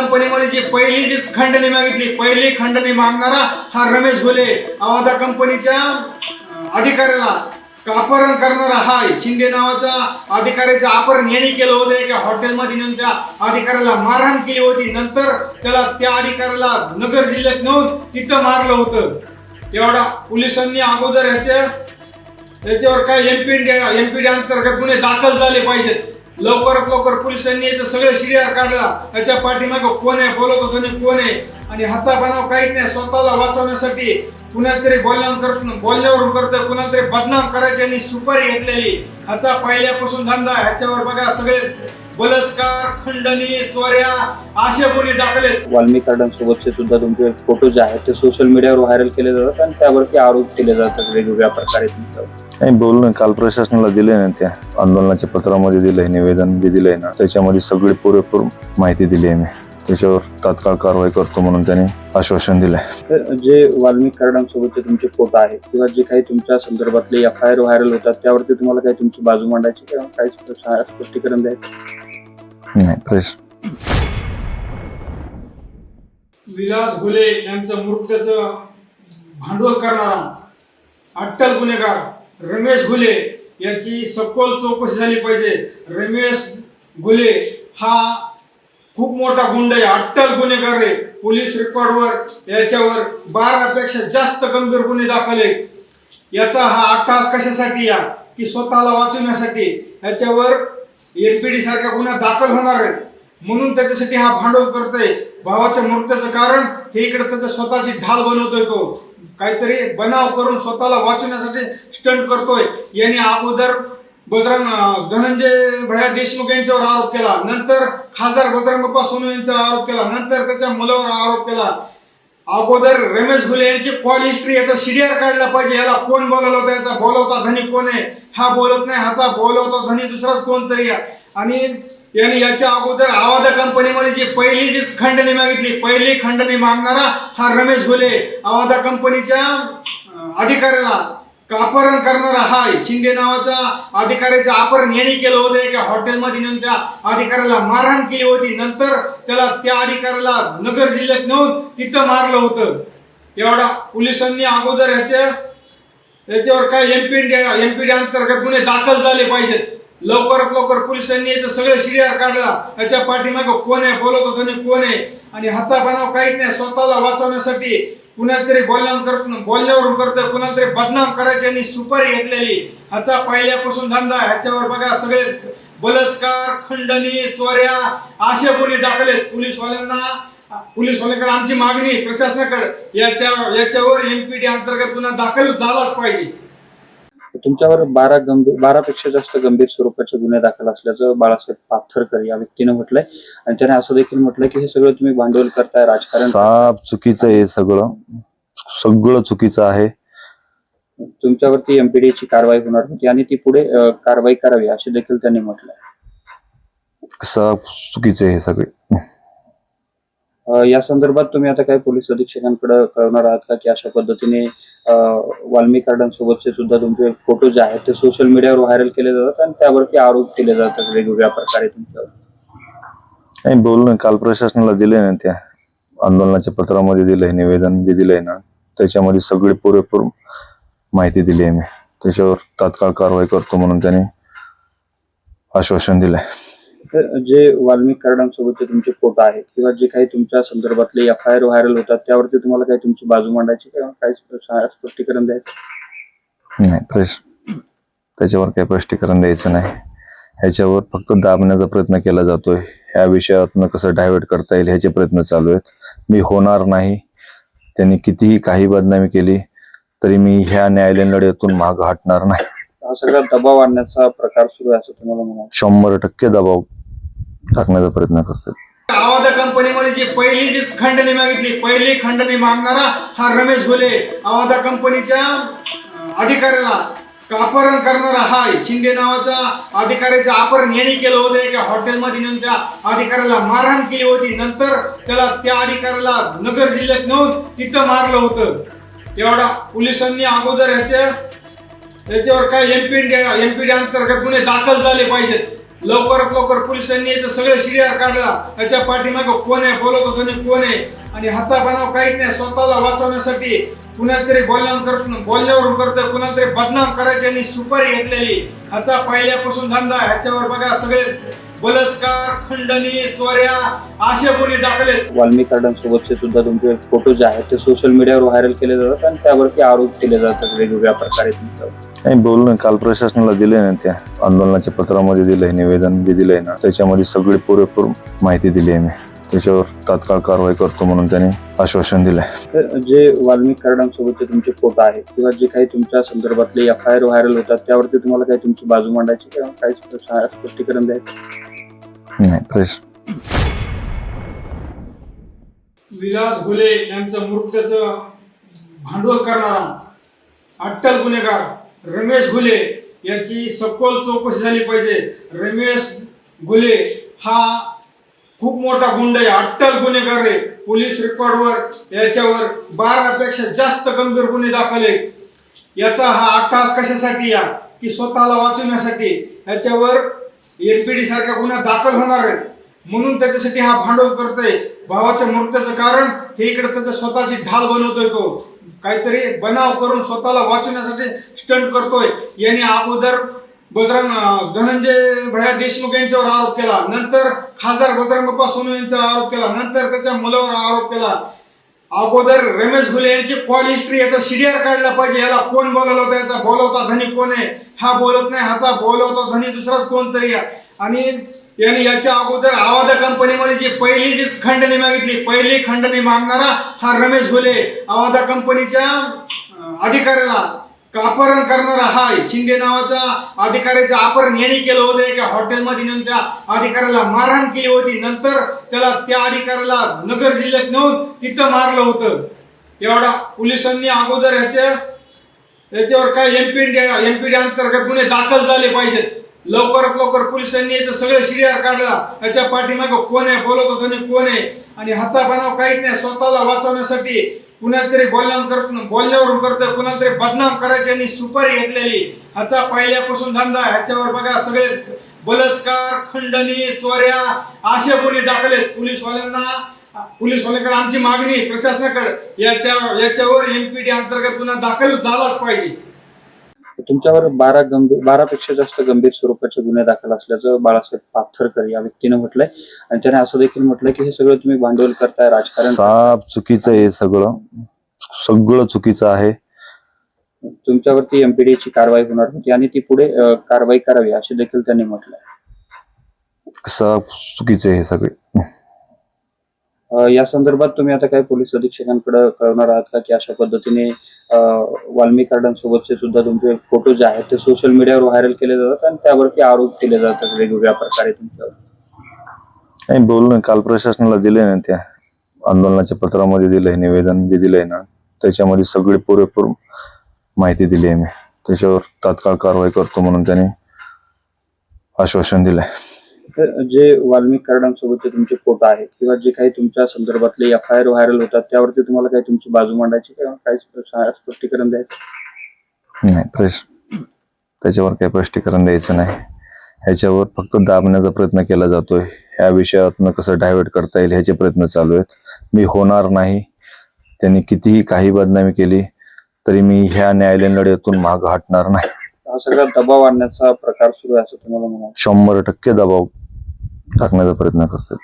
कंपनीमध्ये जी खंडणी मागितली, पहिली खंडणी मागणारा हा रमेश घुले, आवादा कंपनीच्या अधिकाऱ्याला अपहरण करणारा हा शिंदे नावाचा अधिकाऱ्याचं अपहरण यांनी केलं होतं. एका हॉटेलमध्ये नेऊन त्या अधिकाऱ्याला मारहाण केली होती. नंतर त्याला त्या अधिकाऱ्याला नगर जिल्ह्यात नेऊन तिथं मारलं होतं. एवढा पोलिसांनी अगोदर याच्यावर काय एमपीडी अंतर्गत गुन्हे दाखल झाले पाहिजेत. लवकरात लवकर पोलिसांनी याचं सगळं शिडियार काढला. त्याच्या पाठीमागे कोण आहे, बोलत होतं कोण आहे, आणि हाचा बनाव काहीच नाही. स्वतःला वाचवण्यासाठी कुणाच तरी बोलण्यावरून करतोय, कुणाला तरी बदनाम करायची आणि सुपारी घेतलेली. ह्याचा पहिल्यापासून धंदा. ह्याच्यावर बघा सगळे बलात्कार, खंडणी, चोऱ्या असे गुन्हे दाखल आहेत. वाल्मी कार्डांसोबतचे सुद्धा तुमचे फोटो जे आहेत ते सोशल मीडियावर व्हायरल केले जातात आणि त्यावरती आरोप केले जातात वेगवेगळ्या प्रकारे तुमच्यावर. बोलणं काल प्रशासनाला दिले ना, त्या आंदोलनाच्या पत्रामध्ये दिलंय, निवेदन जे दिलंय ना, त्याच्यामध्ये सगळी पुरेपूर माहिती दिली आहे मी. त्याच्यावर तात्काळ कारवाई करतो म्हणून त्यांनी आश्वासन दिलंय. तर जे वाल्मी कार्डांसोबतचे तुमचे फोटो आहेत किंवा जे काही तुमच्या संदर्भातले FIR व्हायरल होतात त्यावरती तुम्हाला काही तुमची बाजू मांडायची किंवा काही स्पष्टीकरण द्यायचं? नाही, प्रेस विलास घुले यांचं मृत्यूचं भांडवल करणारा अट्टल गुन्हेगार रमेश घुले याची सखोल चौकशी झाली पाहिजे. रमेश घुले हा खूप मोठा गुंड आहे, अट्टल गुन्हेगार आहे. पोलीस रेकॉर्डवर याच्यावर 12 पेक्षा जास्त गंभीर गुन्हे दाखल आहेत. याचा हा अट्टहास कशासाठी या की स्वतःला वाचवण्यासाठी. याच्यावर एमपीडी सारख्या गुन्हा दाखल होणार आहेत म्हणून त्याच्यासाठी हा भांडवल करतोय. भावाच्या मृत्यूचं कारण हे इकडे त्याचं स्वतःची ढाल बनवतोय. तो काहीतरी बनाव करून स्वतःला वाचवण्यासाठी स्टंट करतोय. याने अगोदर धनंजय भैया देशमुख यांच्यावर आरोप केला, नंतर खासदार बजरंग बाप्पा सोनू यांच्यावर आरोप केला, नंतर त्याच्या मुलावर आरोप केला. अगोदर रमेश घुले यांची कॉल हिस्ट्री याचा शिडियार काढला पाहिजे. याला कोण बोलावलं होतं, याचा बोलवता धनी कोण आहे, हा बोलत नाही, ह्याचा बोलवता धनी दुसराच कोणतरी. आणि यांनी याच्या अगोदर आवादा कंपनीमध्ये जी खंडणी मागितली, पहिली खंडणी मागणारा हा रमेश घुले, आवादा कंपनीच्या अधिकाऱ्याला अपहरण करणारा हा शिंदे नावाचा अधिकाऱ्याचं अपहरण यांनी केलं होतं. एका हॉटेलमध्ये नेऊन त्या अधिकाऱ्याला मारहाण केली होती. नंतर त्याला त्या अधिकाऱ्याला नगर जिल्ह्यात नेऊन तिथं मारलं होतं. एवढा पोलिसांनी अगोदर याच्यावर काय एमपीडी अंतर्गत गुन्हे दाखल झाले पाहिजेत. लवकरात लवकर पोलिसांनी याचं सगळं शिडियार काढला. त्याच्या पाठीमागे कोण आहे, बोलत होतं कोण आहे, आणि हाचा बनाव काहीच नाही. स्वतःला वाचवण्यासाठी कुणाच तरी बोलण्यावरून करतोय, कुणाला तरी बदनाम करायची आणि सुपारी घेतलेली. ह्याचा पहिल्यापासून धंदा. ह्याच्यावर बघा सगळे बलात्कार, खंडणी, चोऱ्या असे गुन्हे दाखल आहेत. पोलिसवाल्यांकडे आमची मागणी प्रशासनाकडे याच्यावर एमपीडी अंतर्गत गुन्हा दाखल झालाच पाहिजे. तुमच्यावर 12 पेक्षा जास्त गंभीर स्वरूपाचे गुन्हे दाखल असल्याचं बाळासाहेब पाथरकर या व्यक्तीने म्हटलंय आणि त्याने असं देखील म्हटलंय की हे सगळं तुम्ही भांडवल करताय, राजकारण. साप चुकीचं आहे, सगळं चुकीचं आहे. तुमच्यावरती एमपीडीची कारवाई होणार होती आणि ती पुढे कारवाई करावी असे देखील त्यांनी म्हटलंय. साप चुकीचं आहे हे सगळे. या संदर्भात तुम्ही आता काही पोलीस अधीक्षकांकडे कळवणार आहात का की अशा पद्धतीने वाल्मी कार्डांसोबतचे सुद्धा तुमचे फोटो जे आहेत ते सोशल मीडियावर व्हायरल केले जातात आणि त्यावरती आरोप केले जातात वेगवेगळ्या प्रकारे तुमच्यावर? बोलणं काल प्रशासनाला दिले ना, त्या आंदोलनाच्या पत्रामध्ये दिलंय, निवेदन जे दिलंय ना, त्याच्यामध्ये सगळी पुरेपूर माहिती दिली आहे मी. त्याच्यावर तात्काळ कारवाई करतो म्हणून त्यांनी आश्वासन दिलंय. जे वाल्मी कार्डांसोबतचे तुमचे फोटो आहेत किंवा जे काही तुमच्या संदर्भातले FIR व्हायरल होतात त्यावरती तुम्हाला काही तुमची बाजू मांडायची किंवा काही स्पष्टीकरण द्यायचं? नाही, प्रेस त्याच्यावर काही स्पष्टीकरण द्यायचं नाही. ह्याच्यावर फक्त दाबण्याचा प्रयत्न केला जातोय. ह्या विषयातून कसं डायव्हर्ट करता येईल ह्याचे प्रयत्न चालू आहेत. मी होणार नाही. त्यांनी कितीही काही बदनामी केली तरी मी ह्या न्यायालयीन लढ्यातून माग हटणार नाही. हा सगळा दबाव आणण्याचा प्रकार सुरू आहे असं तुम्हाला म्हणायचं? 100% दबाव टाकण्याचा प्रयत्न करतात. आवादा कंपनीमध्ये जी खंडणी मागितली, पहिली खंडणी मागणारा हा रमेश घुले, आवादा कंपनीच्या अधिकाऱ्याला अपहरण करणारा हा शिंदे नावाचा अधिकाऱ्याचं अपहरण यांनी केलं होतं. एका हॉटेलमध्ये नेऊन त्या अधिकाऱ्याला मारहाण केली होती. नंतर त्याला त्या अधिकाऱ्याला नगर जिल्ह्यात नेऊन तिथं मारलं होतं. एवढा पोलिसांनी अगोदर याच्यावर काय एमपीडी अंतर्गत गुन्हे दाखल झाले पाहिजेत. लवकरात लवकर पोलिसांनी याचं सगळं शिडियार काढला. त्याच्या पाठीमागं कोण आहे, बोलत होतं आणि कोण आहे, आणि हाचा बनाव काहीच नाही. स्वतःला वाचवण्यासाठी कुणाच तरी बोलण्यावरून करतोय, कुणाला तरी बदनाम करायची आणि सुपारी घेतलेली. ह्याचा पहिल्यापासून धंदा. ह्याच्यावर बघा सगळे बलात्कार, खंडणी, चोऱ्या असे गुन्हे दाखल आहेत. वाल्मी कार्डांसोबतचे सुद्धा तुमचे फोटो जे आहेत ते सोशल मीडियावर व्हायरल केले जातात आणि त्यावरती आरोप केले जातात वेगवेगळ्या प्रकारे तुमच्यावर. नाही बोलणं काल प्रशासनाला दिलंय ना, त्या आंदोलनाच्या पत्रामध्ये दिलंय, निवेदन बी दिलंय ना, त्याच्यामध्ये सगळी पुरेपूर माहिती दिली आहे मी. त्याच्यावर तात्काळ कारवाई करतो म्हणून त्यांनी आश्वासन दिलंय. तर जे वाल्मी कार्डांसोबतचे तुमचे फोटो आहेत किंवा जे काही तुमच्या संदर्भातले FIR व्हायरल होतात त्यावरती तुम्हाला काही तुमची बाजू मांडायची किंवा काही स्पष्टीकरण द्यायचं? नाही प्रेस विलास घुले यांचं मृत्यूचं भांडवल करणारा अट्टल गुन्हेगार रमेश घुले याची सखोल चौकशी झाली पाहिजे. रमेश घुले हा खूप मोठा गुंड आहे, अट्टल गुन्हेगार आहे. पोलीस रेकॉर्डवर याच्यावर 12 पेक्षा जास्त गंभीर गुन्हे दाखल आहेत. याचा हा अट्टहास कशासाठी या की स्वतःला वाचवण्यासाठी. याच्यावर MPD सारख्या गुन्हा दाखल होणार आहेत म्हणून त्याच्यासाठी हा भांडवल करतोय. भावाच्या मृत्यूचं कारण हे इकडे त्याचं स्वतःची ढाल बनवतोय. तो काहीतरी बनाव करून स्वतःला वाचवण्यासाठी स्टंट करतोय. याने अगोदर धनंजय भैया देशमुख यांच्यावर आरोप केला, नंतर खासदार बजरंग बाप्पा सोनू यांच्यावर आरोप केला, नंतर त्याच्या मुलावर आरोप केला. अगोदर रमेश घुले यांची कॉल हिस्ट्री याचा शिडियार काढला पाहिजे. याला कोण बोलवलं होतं, याचा बोलवता धनी कोण आहे, हा बोलत नाही, ह्याचा बोलवता धनी दुसराच कोणतरी. आणि याने याच्या अगोदर आवादा कंपनीमध्ये जी पहिली खंडणी मागितली, पहिली खंडणी मागणारा हा रमेश घुले. आवादा कंपनीच्या अधिकाऱ्याला अपहरण करणारा हा शिंदे नावाच्या अधिकाऱ्याचं अपहरण यांनी केलं होतं. एका हॉटेलमध्ये नेऊन त्या अधिकाऱ्याला मारहाण केली होती. नंतर त्याला त्या अधिकाऱ्याला नगर जिल्ह्यात नेऊन तिथं मारलं होतं. एवढा पोलिसांनी अगोदर याच्यावर काय MPD अंतर्गत गुन्हे दाखल झाले पाहिजेत. लवकरात लवकर पोलिसांनी याचं सगळं शिडियार काढला. त्याच्या पाठीमागं कोण आहे, बोलत होतं आणि कोण आहे, आणि हाचा बनाव काहीच नाही. स्वतःला वाचवण्यासाठी कुणाच तरी बोलण्यावरून करतोय, कुणाला तरी बदनाम करायची आणि सुपारी घेतलेली. ह्याचा पहिल्यापासून धंदा. ह्याच्यावर बघा सगळे बलात्कार, खंडणी, चोऱ्या असे गुन्हे दाखल आहेत. पोलीसवाल्याकडे आमची मागणी प्रशासनाकडे याच्यावर MPD अंतर्गत गुन्हा दाखल झालाच पाहिजे. तुमच्यावर 12 पेक्षा जास्त गंभीर स्वरूपाचे गुन्हे दाखल असल्याचं बाळासाहेब पाथरकर या व्यक्तीने म्हटलंय आणि त्याने असं देखील म्हटलंय की हे सगळं तुम्ही भांडवल करताय, राजकारण. साप चुकीचं आहे, सगळं चुकीचं आहे. तुमच्यावरती MPD ची कारवाई होणार होती आणि ती पुढे कारवाई करावी असे देखील त्यांनी म्हटलंय. साप चुकीचं आहे सगळे. या संदर्भात तुम्ही आता काही पोलीस अधीक्षकांकडे कळवणार आहात का की अशा पद्धतीने वाल्मी कार्डांसोबतचे सुद्धा तुमचे फोटो जे आहेत ते सोशल मीडियावर व्हायरल केले जातात आणि त्यावरती आरोप केले जातात वेगवेगळ्या प्रकारे तुमच्यावर? नाही बोलणं काल प्रशासनाला दिलंय ना, त्या आंदोलनाच्या पत्रामध्ये दिलंय, निवेदन बी दिलंय ना, त्याच्यामध्ये सगळी पुरेपूर माहिती दिली आहे मी. त्याच्यावर तात्काळ कारवाई करतो म्हणून त्यांनी आश्वासन दिलंय. तर जे वाल्मी कार्डांसोबतचे तुमचे फोटो आहेत किंवा जे काही तुमच्या संदर्भातले FIR व्हायरल होतात त्यावरती तुम्हाला काही तुमची बाजू मांडायची किंवा काही स्पष्टीकरण द्यायचं? नाही प्रेस त्याच्यावर काही स्पष्टीकरण द्यायचं नाही. ह्याच्यावर फक्त दाबण्याचा प्रयत्न केला जातोय. ह्या विषयातून कसं डायव्हर्ट करता येईल ह्याचे प्रयत्न चालू आहेत. मी होणार नाही. त्यांनी कितीही काही बदनामी केली तरी मी ह्या न्यायालयीन लढ्यातून मागे हटणार नाही. हा सगळा दबाव आणण्याचा प्रकार सुरू आहे असं तुम्हाला म्हणाल? 100% दबाव टाकण्याचा प्रयत्न करतात.